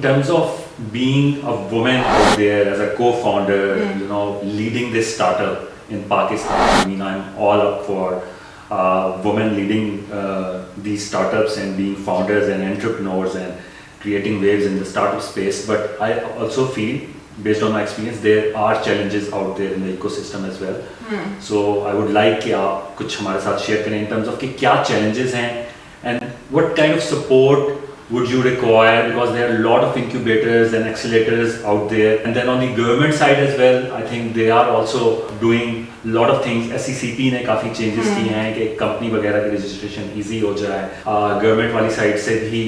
terms of being a woman out there as a co-founder, you know, leading this startup in Pakistan, I mean, I'm all up for women leading these startups and being founders and entrepreneurs and creating waves in the startup space. But I also feel, based on my experience, there are challenges out there in the ecosystem as well. So I would like कि आप कुछ हमारे साथ share करें in terms of कि क्या challenges हैं and what kind of support would you require, because there are a lot of incubators and accelerators out there. And then on the government side as well, I think they are also doing a lot of things. SECP ने काफ़ी changes किए हैं कि company वगैरह की registration easy हो जाए. Government वाली side से भी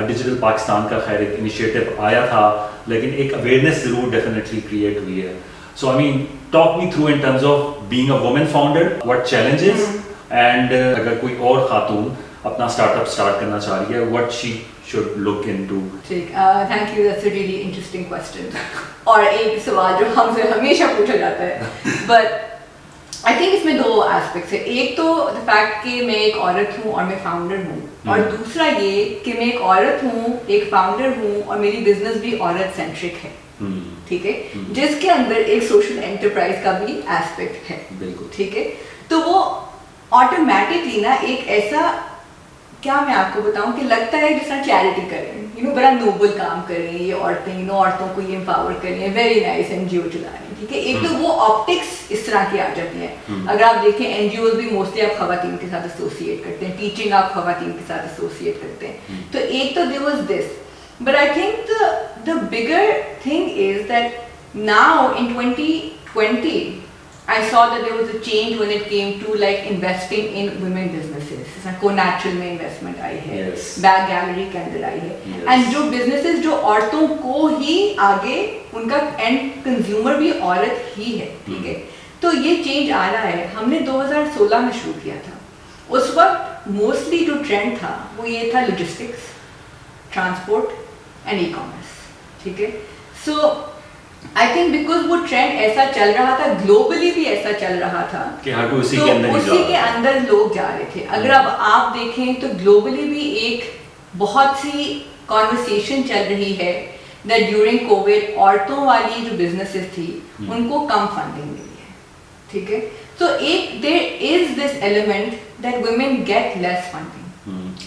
Digital Pakistan का खैर एक initiative आया था, लेकिन एक awareness ज़रूर definitely create हुई है. So I mean, talk me through in terms of being a woman founder, what challenges, and अगर कोई और खातून अपना startup start करना चाह रही है, what she should look into. ठीक, thank you, that's a really interesting question. और एक सवाल जो हमसे हमेशा पूछा जाता है, but I think इसमें दो aspects है. एक तो the fact कि मैं एक औरत हूँ और मैं founder हूँ, और दूसरा ये कि मैं एक औरत हूँ, एक founder हूँ और मेरी business भी औरत centric है. ठीक है, जिसके अंदर एक social enterprise का भी aspect है. बिल्कुल. ठीक है, तो वो automatically ना एक ऐसा, क्या मैं आपको बताऊं कि लगता है जिस तरह चैरिटी करें, यू नो, बड़ा नोबल काम कर रही है ये औरतें, यू नो, औरतों को ये एम्पावर कर रही है, वेरी नाइस एनजीओ चला रही है. ठीक है, एक तो वो ऑप्टिक्स इस तरह की आ जाती है. अगर आप देखें एनजीओ भी मोस्टली आप खवातीन के साथ एसोसिएट करते हैं, टीचिंग आप खवातीन के साथ एसोसिएट करते हैं. तो एक तो there was this, but I think the bigger thing is that now in 2020 I saw that there was a change when it came to like investing in women businesses. Co-natural में investment आई है, bag gallery के अंदर आई है, and जो businesses जो औरतों को ही आगे, उनका end consumer भी औरत ही है. ठीक है, तो ये change आ रहा है. हमने 2016 में शुरू किया था. उस वक्त mostly जो trend था वो ये था logistics, transport and e-commerce. ठीक है, so I think because वो ट्रेंड ऐसा चल रहा था, ग्लोबली भी ऐसा चल रहा था कि हर कोई उसी तो के अंदर उसी के अंदर लोग जा रहे थे. अगर अब आप देखें तो ग्लोबली भी एक बहुत सी कॉन्वर्सेशन चल रही है that during कोविड औरतों वाली जो बिजनेसेस थी उनको कम फंडिंग मिली है. ठीक है, तो एक there is this element that women get less funding.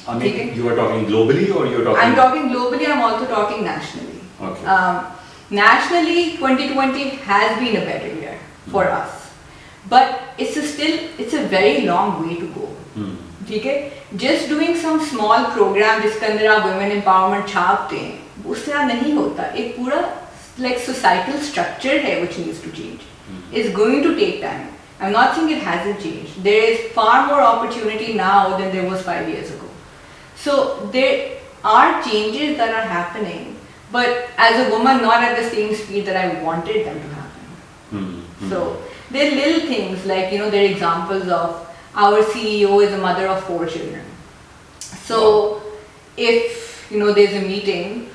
I mean, you are talking globally or you are talking? I'm talking globally. I'm also talking nationally. Okay. Nationally, 2020 has been a better year for us, but it's a very long way to go. ठीक है, just doing some small program जिसके अंदर आप women empowerment छापते हैं, उससे नहीं होता. एक पूरा like societal structure है which needs to change. It's going to take time. I'm not saying it hasn't changed. There is far more opportunity now than there was 5 years ago. So there are changes that are happening, but as a woman, not at the same speed that I wanted them to happen. So there are little things like, you know, there are examples of our CEO is a mother of 4 children. So if, you know, there's a meeting,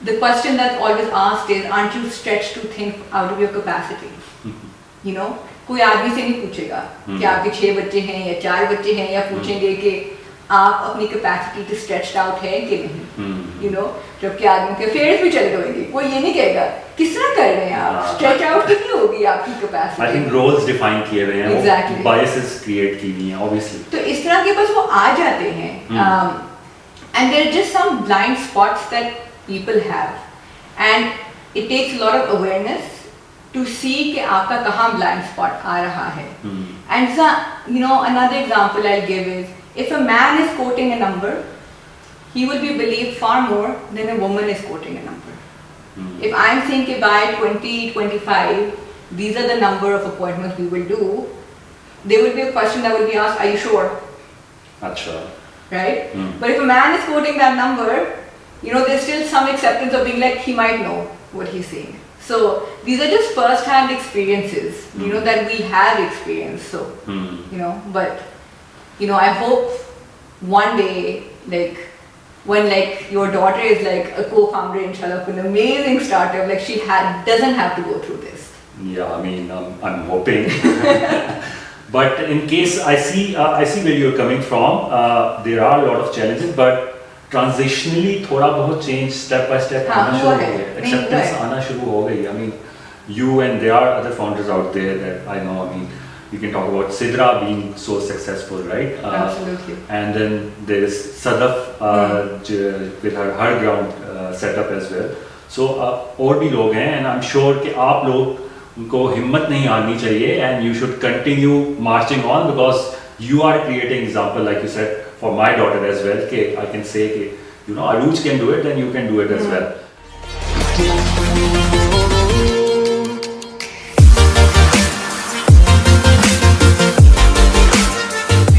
the question that's always asked is, aren't you stretched to think out of your capacity? You know, कोई आदमी से नहीं पूछेगा कि आपके 6 बच्चे हैं या 4 बच्चे हैं, या पूछेंगे कि आप अपनी कैपेसिटी टू स्ट्रेच्ड आउट है कि नहीं. यू नो, जबकि आदमी के फेयर्स भी चल रहे होंगे, कोई ये नहीं कहेगा किस तरह कर रहे हैं आप, स्ट्रेच आउट कितनी होगी आपकी capacity. I think roles define किए हुए हैं, Exactly. बायसेस क्रिएट की हुई हैं ऑब्वियसली. तो इस तरह के बस वो आ जाते हैं, and there are just some blind spots that people have, and it takes a lot of awareness to see कि आपका कहाँ blind spot आ रहा है. And so, you know, another example I'll give is, if a man is quoting a number, he will be believed far more than a woman is quoting a number. If I'm saying कि by 2025, these are the number of appointments we will do, there will be a question that will be asked, are you sure? अच्छा. Right? But if a man is quoting that number, you know, there's still some acceptance of being like, he might know what he's saying. So these are just first-hand experiences, you know, that we have experienced. So, you know, but, you know, I hope one day, like, when like your daughter is like a co-founder, inshallah, of an amazing startup, like she doesn't have to go through this. Yeah, I mean, I'm hoping. But in case I see where you're coming from, there are a lot of challenges, but ट्रांजिशनली थोड़ा बहुत change step by step हाँ, आना हुआ शुरू हो है, गया, नहीं, हुआ एक्सेप्टेंस है। आना शुरू हो गई. I mean, you and there are other founders out there that I know. I mean, you can talk about Sidra being so successful, right? Absolutely. And then there is Sadaf with her ground setup as well. So और भी लोग हैं, and I'm sure कि आप लोग उनको हिम्मत नहीं हारनी चाहिए, and you should continue marching on because you are creating example, like you said, for my daughter as well. कि I can say कि you know Aruj can do it, then you can do it as well.